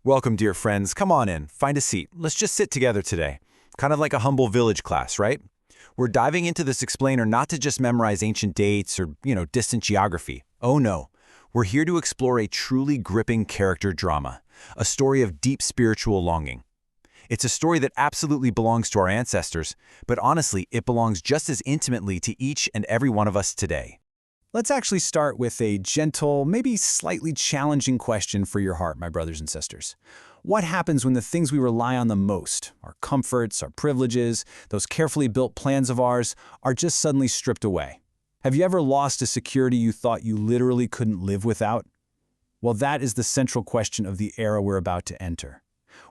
Welcome, dear friends. Come on in, find a seat. Let's just sit together today. Kind of like a humble village class, right? We're diving into this explainer not to just memorize ancient dates or, distant geography. Oh no. We're here to explore a truly gripping character drama, a story of deep spiritual longing. It's a story that absolutely belongs to our ancestors, but honestly, it belongs just as intimately to each and every one of us today. Let's actually start with a gentle, maybe slightly challenging question for your heart, my brothers and sisters. What happens when the things we rely on the most, our comforts, our privileges, those carefully built plans of ours, are just suddenly stripped away? Have you ever lost a security you thought you literally couldn't live without? Well, that is the central question of the era we're about to enter.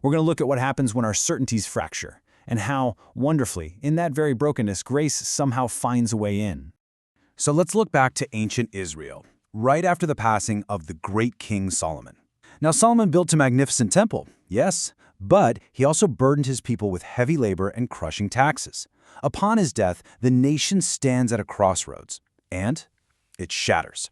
We're going to look at what happens when our certainties fracture, and how, wonderfully, in that very brokenness, grace somehow finds a way in. So let's look back to ancient Israel, right after the passing of the great King Solomon. Now, Solomon built a magnificent temple, yes, but he also burdened his people with heavy labor and crushing taxes. Upon his death, the nation stands at a crossroads, and it shatters.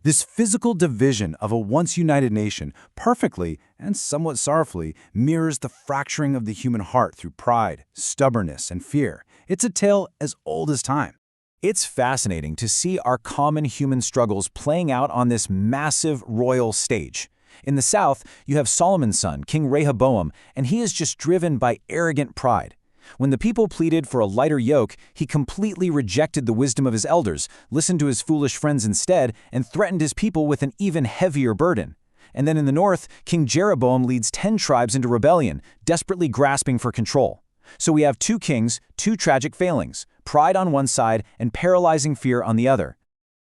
This physical division of a once-united nation perfectly and somewhat sorrowfully mirrors the fracturing of the human heart through pride, stubbornness, and fear. It's a tale as old as time. It's fascinating to see our common human struggles playing out on this massive royal stage. In the south, you have Solomon's son, King Rehoboam, and he is just driven by arrogant pride. When the people pleaded for a lighter yoke, he completely rejected the wisdom of his elders, listened to his foolish friends instead, and threatened his people with an even heavier burden. And then in the north, King Jeroboam leads 10 tribes into rebellion, desperately grasping for control. So we have two kings, two tragic failings, pride on one side and paralyzing fear on the other.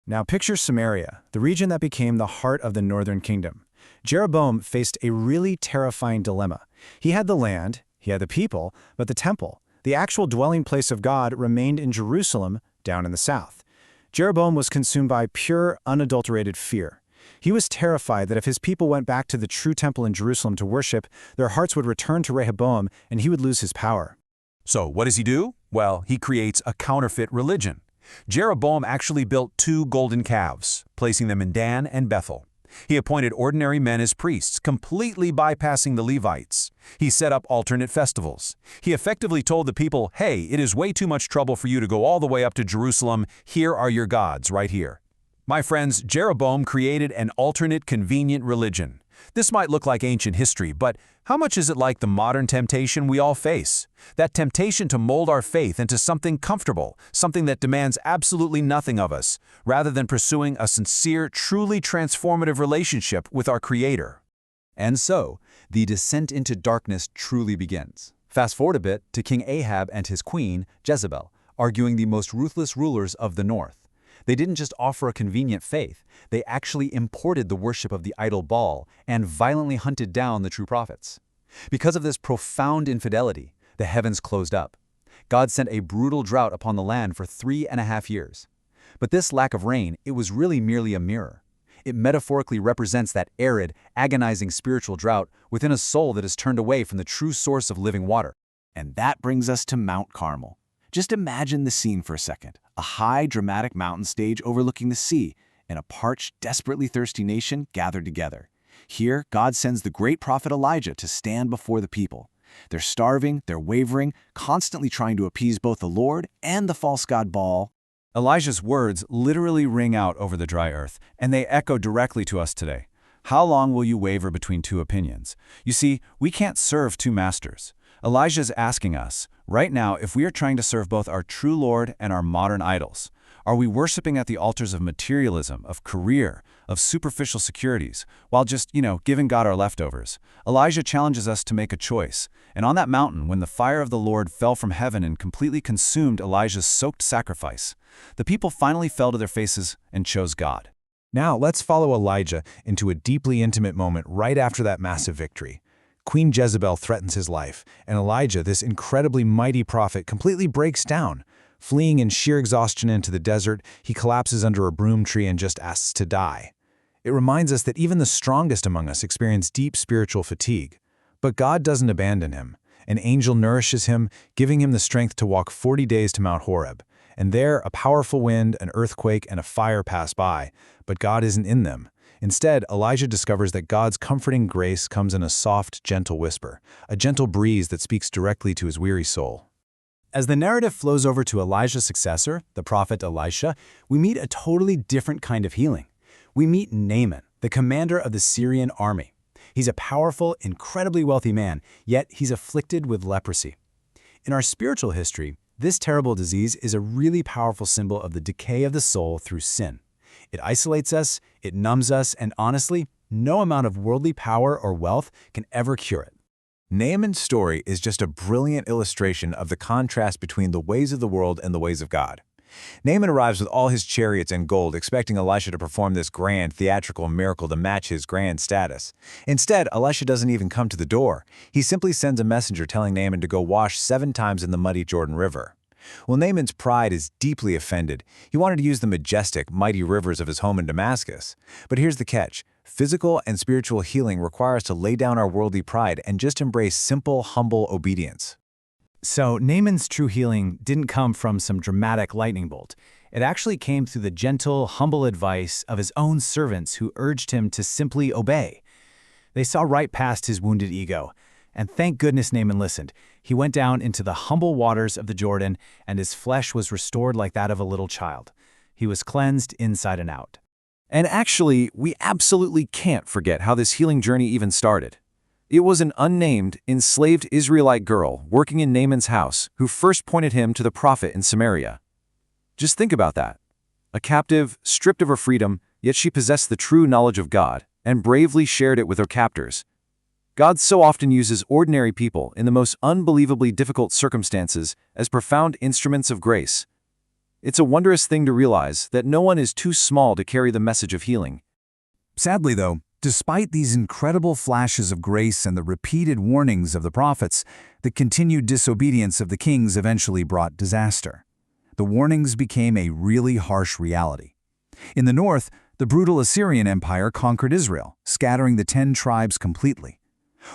Now picture Samaria, the region that became the heart of the northern kingdom. Jeroboam faced a really terrifying dilemma. He had the land, he had the people, but the temple, the actual dwelling place of God, remained in Jerusalem, down in the south. Jeroboam was consumed by pure, unadulterated fear. He was terrified that if his people went back to the true temple in Jerusalem to worship, their hearts would return to Rehoboam and he would lose his power. So what does he do? Well, he creates a counterfeit religion. Jeroboam actually built 2 golden calves, placing them in Dan and Bethel. He appointed ordinary men as priests, completely bypassing the Levites. He set up alternate festivals. He effectively told the people, hey, it is way too much trouble for you to go all the way up to Jerusalem. Here are your gods right here. My friends, Jeroboam created an alternate, convenient religion. This might look like ancient history, but how much is it like the modern temptation we all face? That temptation to mold our faith into something comfortable, something that demands absolutely nothing of us, rather than pursuing a sincere, truly transformative relationship with our Creator. And so, the descent into darkness truly begins. Fast forward a bit to King Ahab and his queen, Jezebel, arguing the most ruthless rulers of the north. They didn't just offer a convenient faith, they actually imported the worship of the idol Baal and violently hunted down the true prophets. Because of this profound infidelity, the heavens closed up. God sent a brutal drought upon the land for 3.5 years. But this lack of rain, it was really merely a mirror. It metaphorically represents that arid, agonizing spiritual drought within a soul that has turned away from the true source of living water. And that brings us to Mount Carmel. Just imagine the scene for a second. A high, dramatic mountain stage overlooking the sea, and a parched, desperately thirsty nation gathered together. Here, God sends the great prophet Elijah to stand before the people. They're starving, they're wavering, constantly trying to appease both the Lord and the false god Baal. Elijah's words literally ring out over the dry earth, and they echo directly to us today. How long will you waver between two opinions? You see, we can't serve two masters. Elijah's asking us, right now, if we are trying to serve both our true Lord and our modern idols. Are we worshiping at the altars of materialism, of career, of superficial securities, while just, giving God our leftovers? Elijah challenges us to make a choice. And on that mountain, when the fire of the Lord fell from heaven and completely consumed Elijah's soaked sacrifice, the people finally fell to their faces and chose God. Now let's follow Elijah into a deeply intimate moment right after that massive victory. Queen Jezebel threatens his life, and Elijah, this incredibly mighty prophet, completely breaks down. Fleeing in sheer exhaustion into the desert, he collapses under a broom tree and just asks to die. It reminds us that even the strongest among us experience deep spiritual fatigue. But God doesn't abandon him. An angel nourishes him, giving him the strength to walk 40 days to Mount Horeb. And there, a powerful wind, an earthquake, and a fire pass by, but God isn't in them. Instead, Elijah discovers that God's comforting grace comes in a soft, gentle whisper, a gentle breeze that speaks directly to his weary soul. As the narrative flows over to Elijah's successor, the prophet Elisha, we meet a totally different kind of healing. We meet Naaman, the commander of the Syrian army. He's a powerful, incredibly wealthy man, yet he's afflicted with leprosy. In our spiritual history, this terrible disease is a really powerful symbol of the decay of the soul through sin. It isolates us, it numbs us, and honestly, no amount of worldly power or wealth can ever cure it. Naaman's story is just a brilliant illustration of the contrast between the ways of the world and the ways of God. Naaman arrives with all his chariots and gold, expecting Elisha to perform this grand theatrical miracle to match his grand status. Instead, Elisha doesn't even come to the door. He simply sends a messenger telling Naaman to go wash 7 times in the muddy Jordan River. Well, Naaman's pride is deeply offended. He wanted to use the majestic, mighty rivers of his home in Damascus. But here's the catch. Physical and spiritual healing require us to lay down our worldly pride and just embrace simple, humble obedience. So Naaman's true healing didn't come from some dramatic lightning bolt. It actually came through the gentle, humble advice of his own servants who urged him to simply obey. They saw right past his wounded ego. And thank goodness Naaman listened. He went down into the humble waters of the Jordan, and his flesh was restored like that of a little child. He was cleansed inside and out. And actually, we absolutely can't forget how this healing journey even started. It was an unnamed, enslaved Israelite girl working in Naaman's house who first pointed him to the prophet in Samaria. Just think about that. A captive, stripped of her freedom, yet she possessed the true knowledge of God and bravely shared it with her captors. God so often uses ordinary people in the most unbelievably difficult circumstances as profound instruments of grace. It's a wondrous thing to realize that no one is too small to carry the message of healing. Sadly, though, despite these incredible flashes of grace and the repeated warnings of the prophets, the continued disobedience of the kings eventually brought disaster. The warnings became a really harsh reality. In the north, the brutal Assyrian Empire conquered Israel, scattering the 10 tribes completely.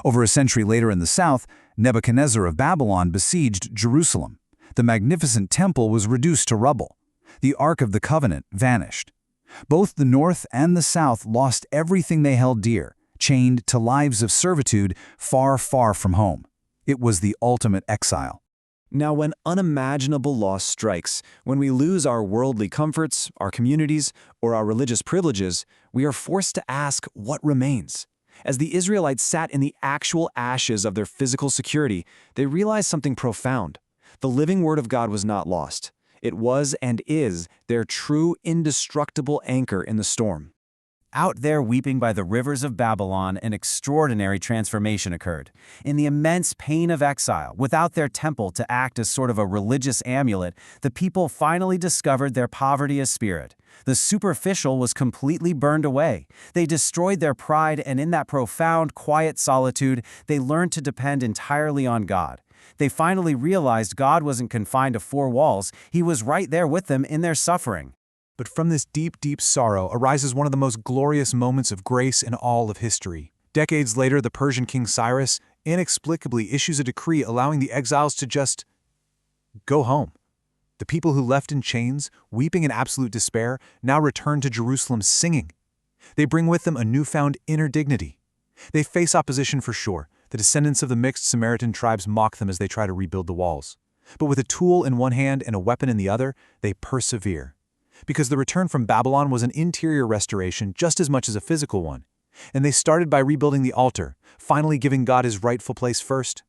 Over a century later in the south, Nebuchadnezzar of Babylon besieged Jerusalem. The magnificent temple was reduced to rubble. The Ark of the Covenant vanished. Both the North and the South lost everything they held dear, chained to lives of servitude far, far from home. It was the ultimate exile. Now, when unimaginable loss strikes, when we lose our worldly comforts, our communities, or our religious privileges, we are forced to ask what remains. As the Israelites sat in the actual ashes of their physical security, they realized something profound. The living Word of God was not lost. It was and is their true, indestructible anchor in the storm. Out there weeping by the rivers of Babylon, an extraordinary transformation occurred. In the immense pain of exile, without their temple to act as sort of a religious amulet, the people finally discovered their poverty of spirit. The superficial was completely burned away. They destroyed their pride, and in that profound, quiet solitude, they learned to depend entirely on God. They finally realized God wasn't confined to 4 walls. He was right there with them in their suffering. But from this deep, deep sorrow arises one of the most glorious moments of grace in all of history. Decades later, the Persian king Cyrus inexplicably issues a decree allowing the exiles to just go home. The people who left in chains, weeping in absolute despair, now return to Jerusalem singing. They bring with them a newfound inner dignity. They face opposition for sure. The descendants of the mixed Samaritan tribes mock them as they try to rebuild the walls. But with a tool in one hand and a weapon in the other, they persevere. Because the return from Babylon was an interior restoration just as much as a physical one. And they started by rebuilding the altar, finally giving God his rightful place first.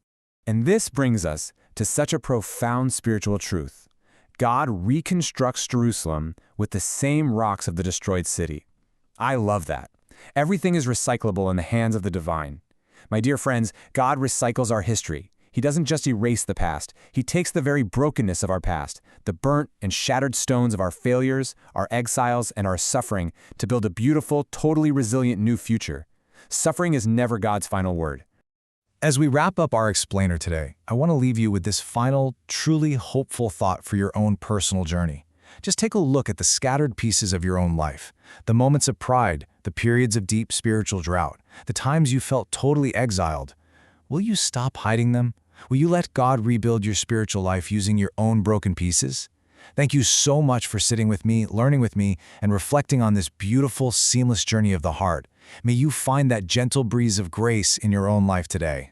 And this brings us to such a profound spiritual truth. God reconstructs Jerusalem with the same rocks of the destroyed city. I love that. Everything is recyclable in the hands of the divine. My dear friends, God recycles our history. He doesn't just erase the past. He takes the very brokenness of our past, the burnt and shattered stones of our failures, our exiles, and our suffering to build a beautiful, totally resilient new future. Suffering is never God's final word. As we wrap up our explainer today, I want to leave you with this final, truly hopeful thought for your own personal journey. Just take a look at the scattered pieces of your own life, the moments of pride, the periods of deep spiritual drought, the times you felt totally exiled. Will you stop hiding them? Will you let God rebuild your spiritual life using your own broken pieces? Thank you so much for sitting with me, learning with me, and reflecting on this beautiful, seamless journey of the heart. May you find that gentle breeze of grace in your own life today.